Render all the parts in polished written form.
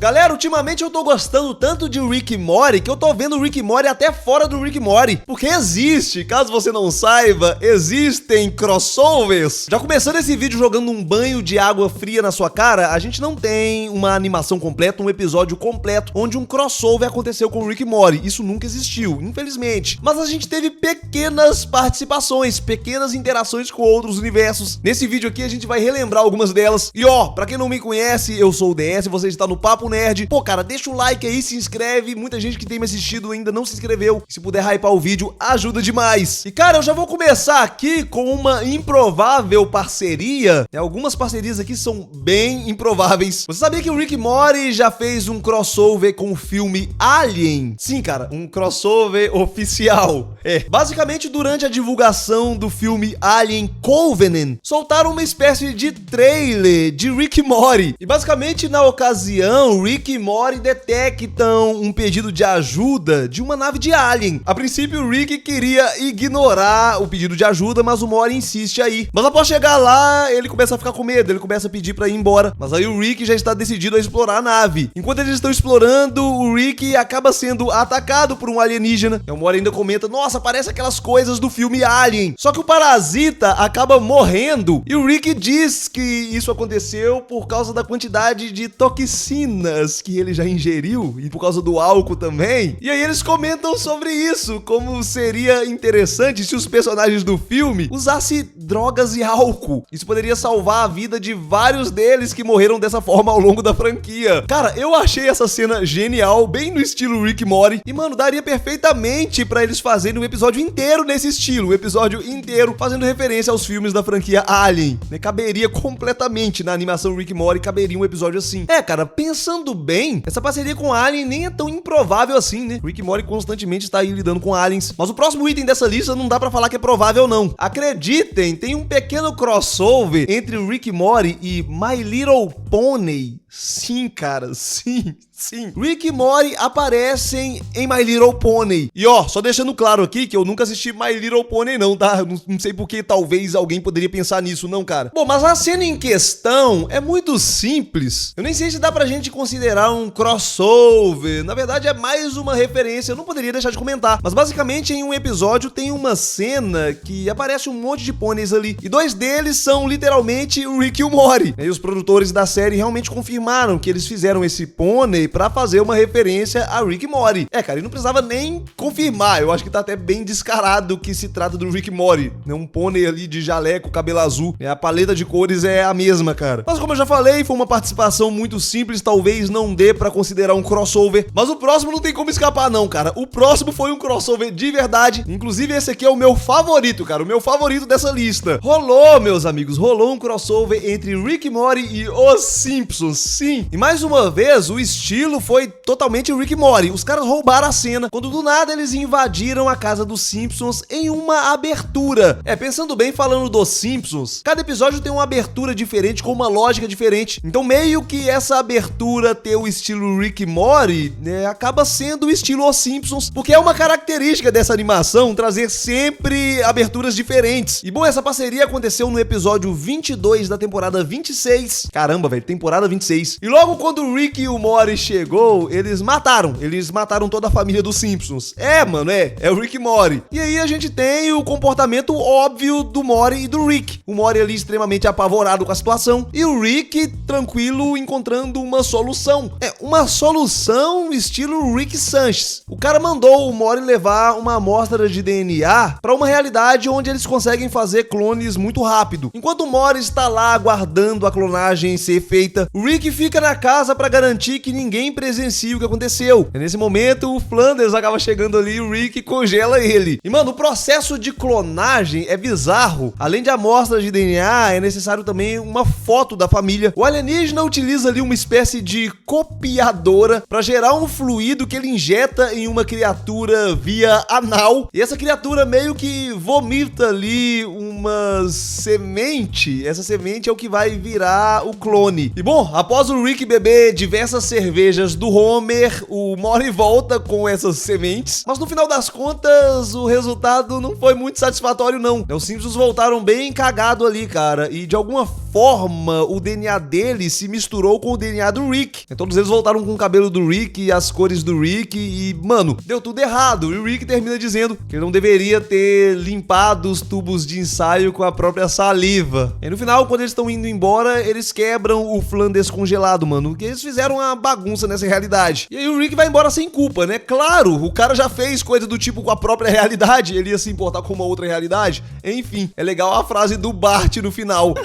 Galera, ultimamente eu tô gostando tanto de Rick e Morty que eu tô vendo Rick e Morty até fora do Rick e Morty. Porque existe, caso você não saiba, existem crossovers. Já começando esse vídeo jogando um banho de água fria na sua cara, a gente não tem uma animação completa, um episódio completo, onde um crossover aconteceu com Rick e Morty. Isso nunca existiu, infelizmente. Mas a gente teve pequenas participações, pequenas interações com outros universos. Nesse vídeo aqui a gente vai relembrar algumas delas. E ó, pra quem não me conhece, eu sou o DS, você está no Papo Nerd. Pô, cara, deixa o like aí, se inscreve. Muita gente que tem me assistido ainda não se inscreveu. Se puder hypar o vídeo, ajuda demais. E cara, eu já vou começar aqui com uma improvável parceria. Algumas parcerias aqui são bem improváveis. Você sabia que o Rick e Morty já fez um crossover com o filme Alien? Sim, cara, um crossover oficial. Basicamente durante a divulgação do filme Alien Covenant, soltaram uma espécie de trailer de Rick e Morty. E basicamente na ocasião, Rick e Morty detectam um pedido de ajuda de uma nave de alien. A princípio, o Rick queria ignorar o pedido de ajuda, mas o Morty insiste aí. Mas após chegar lá, ele começa a ficar com medo, ele começa a pedir pra ir embora. Mas aí o Rick já está decidido a explorar a nave. Enquanto eles estão explorando, o Rick acaba sendo atacado por um alienígena. E o Morty ainda comenta, nossa, parece aquelas coisas do filme Alien. Só que o parasita acaba morrendo e o Rick diz que isso aconteceu por causa da quantidade de toxinas que ele já ingeriu e por causa do álcool também. E aí eles comentam sobre isso, como seria interessante se os personagens do filme usassem drogas e álcool. Isso poderia salvar a vida de vários deles que morreram dessa forma ao longo da franquia. Cara, eu achei essa cena genial, bem no estilo Rick e Morty. E mano, daria perfeitamente pra eles fazerem um episódio inteiro nesse estilo, um episódio inteiro fazendo referência aos filmes da franquia Alien. Caberia completamente na animação Rick e Morty, caberia um episódio assim. Cara, pensando bem, essa parceria com Alien nem é tão improvável assim, né? Rick e Morty constantemente está aí lidando com aliens. Mas o próximo item dessa lista não dá pra falar que é provável não. Acreditem, tem um pequeno crossover entre Rick e Morty e My Little Pony. Sim, cara, sim. Rick e Morty aparecem em My Little Pony. E ó, só deixando claro aqui que eu nunca assisti My Little Pony não, tá? Não sei porque talvez alguém poderia pensar nisso não, cara. Bom, mas a cena em questão é muito simples. Eu nem sei se dá pra gente considerar um crossover. Na verdade é mais uma referência, eu não poderia deixar de comentar. Mas basicamente em um episódio tem uma cena que aparece um monte de pôneis ali. E dois deles são literalmente o Rick e o Morty. E os produtores da série realmente confirmaram que eles fizeram esse pônei pra fazer uma referência a Rick e Morty. Cara, ele não precisava nem confirmar, eu acho que tá até bem descarado que se trata do Rick e Morty, né? Um pônei ali de jaleco, cabelo azul, a paleta de cores é a mesma, cara. Mas como eu já falei, foi uma participação muito simples, talvez não dê pra considerar um crossover, mas o próximo não tem como escapar não, cara. O próximo foi um crossover de verdade, inclusive esse aqui é o meu favorito, cara, o meu favorito dessa lista. Rolou, meus amigos, rolou um crossover entre Rick e Morty e Os Simpsons, sim. E mais uma vez, o estilo foi totalmente Rick e Morty. Os caras roubaram a cena, quando do nada eles invadiram a casa dos Simpsons em uma abertura. Pensando bem, falando dos Simpsons, cada episódio tem uma abertura diferente, com uma lógica diferente. Então meio que essa abertura ter o estilo Rick e Morty, né, acaba sendo o estilo Os Simpsons, porque é uma característica dessa animação trazer sempre aberturas diferentes. E bom, essa parceria aconteceu no episódio 22 da temporada 26. Caramba, velho, temporada 26. E logo quando o Rick e o Morty chegou, eles mataram toda a família dos Simpsons. Mano, é o Rick e Morty. E aí a gente tem o comportamento óbvio do Morty e do Rick. O Morty ali extremamente apavorado com a situação e o Rick tranquilo encontrando uma solução. Uma solução estilo Rick Sanchez. O cara mandou o Morty levar uma amostra de DNA para uma realidade onde eles conseguem fazer clones muito rápido. Enquanto o Morty está lá aguardando a clonagem ser feita, o Rick fica na casa para garantir que ninguém presencia o que aconteceu. Nesse momento, o Flanders acaba chegando ali e o Rick congela ele. E, mano, o processo de clonagem é bizarro. Além de amostras de DNA, é necessário também uma foto da família. O alienígena utiliza ali uma espécie de copiadora para gerar um fluido que ele injeta em uma criatura via anal. E essa criatura meio que vomita ali uma semente. Essa semente é o que vai virar o clone. E, bom, após o Rick beber diversas cervejas do Homer, o Morty volta com essas sementes, mas no final das contas o resultado não foi muito satisfatório não. Os Simpsons voltaram bem cagado ali, cara, e de alguma forma o DNA dele se misturou com o DNA do Rick. Todos eles voltaram com o cabelo do Rick e as cores do Rick e, mano, deu tudo errado. E o Rick termina dizendo que ele não deveria ter limpado os tubos de ensaio com a própria saliva. E no final, quando eles estão indo embora, eles quebram o flan descongelado, mano, porque eles fizeram uma bagunça nessa realidade. E aí o Rick vai embora sem culpa, né? Claro, o cara já fez coisa do tipo com a própria realidade, ele ia se importar com uma outra realidade. Enfim, é legal a frase do Bart no final.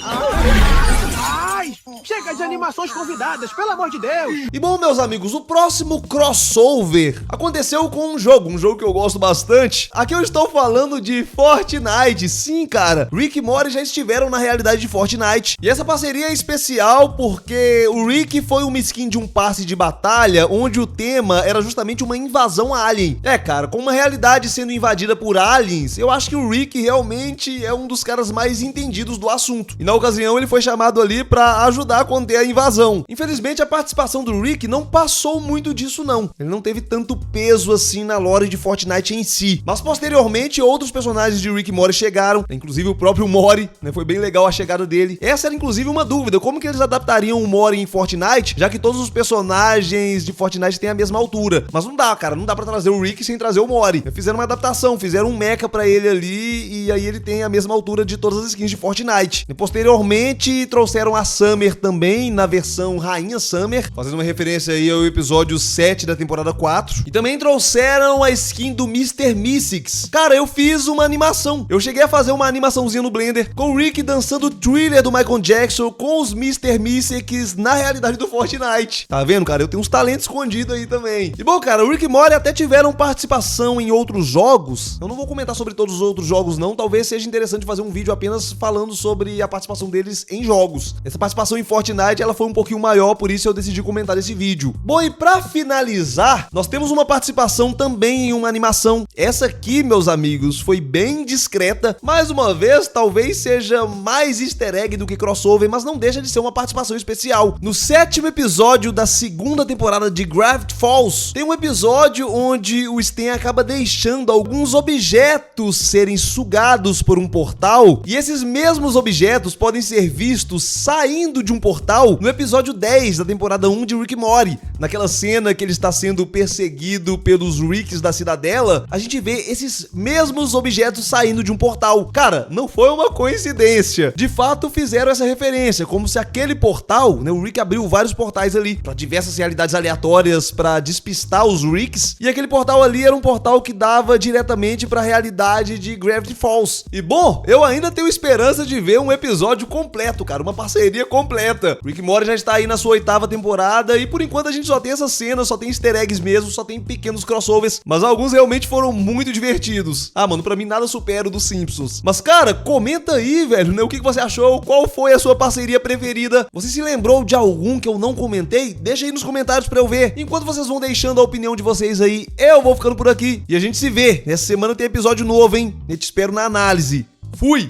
Chega de animações convidadas, pelo amor de Deus! E bom, meus amigos, o próximo crossover aconteceu com um jogo que eu gosto bastante. Aqui eu estou falando de Fortnite. Sim, cara, Rick e Morty já estiveram na realidade de Fortnite. E essa parceria é especial porque o Rick foi uma skin de um passe de batalha onde o tema era justamente uma invasão alien. É, cara, com uma realidade sendo invadida por aliens, eu acho que o Rick realmente é um dos caras mais entendidos do assunto. E na ocasião ele foi chamado ali pra ajudar a conter a invasão. Infelizmente, a participação do Rick não passou muito disso, não. Ele não teve tanto peso assim na lore de Fortnite em si. Mas posteriormente, outros personagens de Rick e Morty chegaram, inclusive o próprio Morty, né? Foi bem legal a chegada dele. Essa era inclusive uma dúvida, como que eles adaptariam o Morty em Fortnite, já que todos os personagens de Fortnite têm a mesma altura. Mas não dá, cara, não dá pra trazer o Rick sem trazer o Morty. Fizeram uma adaptação, fizeram um mecha pra ele ali, e aí ele tem a mesma altura de todas as skins de Fortnite. E posteriormente, trouxeram a Summer também na versão Rainha Summer, fazendo uma referência aí ao episódio 7 da temporada 4. E também trouxeram a skin do Mr. Mystics. Cara, eu fiz uma animação. Eu cheguei a fazer uma animaçãozinha no Blender com o Rick dançando o Thriller do Michael Jackson com os Mr. Mystics na realidade do Fortnite. Tá vendo, cara? Eu tenho uns talentos escondidos aí também. E bom, cara, o Rick e Morty até tiveram participação em outros jogos. Eu não vou comentar sobre todos os outros jogos, não. Talvez seja interessante fazer um vídeo apenas falando sobre a participação deles em jogos. Essa participação em Fortnite, ela foi um pouquinho maior, por isso eu decidi comentar esse vídeo. Bom, e pra finalizar, nós temos uma participação também em uma animação. Essa aqui, meus amigos, foi bem discreta. Mais uma vez, talvez seja mais easter egg do que crossover, mas não deixa de ser uma participação especial. No 7º episódio da 2ª temporada de Gravity Falls, tem um episódio onde o Stan acaba deixando alguns objetos serem sugados por um portal, e esses mesmos objetos podem ser vistos saindo de um portal no episódio 10 da temporada 1 de Rick e Morty. Naquela cena que ele está sendo perseguido pelos Ricks da cidadela, a gente vê esses mesmos objetos saindo de um portal. Cara, não foi uma coincidência. De fato, fizeram essa referência, como se aquele portal, né, o Rick abriu vários portais ali para diversas realidades aleatórias para despistar os Ricks, e aquele portal ali era um portal que dava diretamente para a realidade de Gravity Falls. E bom, eu ainda tenho esperança de ver um episódio completo, cara, uma parceria completa. Rick e Morty já está aí na sua 8ª temporada e por enquanto a gente só tem essa cena, só tem easter eggs mesmo, só tem pequenos crossovers, mas alguns realmente foram muito divertidos. Ah, mano, pra mim nada supera o dos Simpsons. Mas cara, comenta aí, velho, né, o que você achou, qual foi a sua parceria preferida, você se lembrou de algum que eu não comentei? Deixa aí nos comentários pra eu ver. Enquanto vocês vão deixando a opinião de vocês aí, eu vou ficando por aqui e a gente se vê. Nessa semana tem episódio novo, hein? Eu te espero na análise. Fui!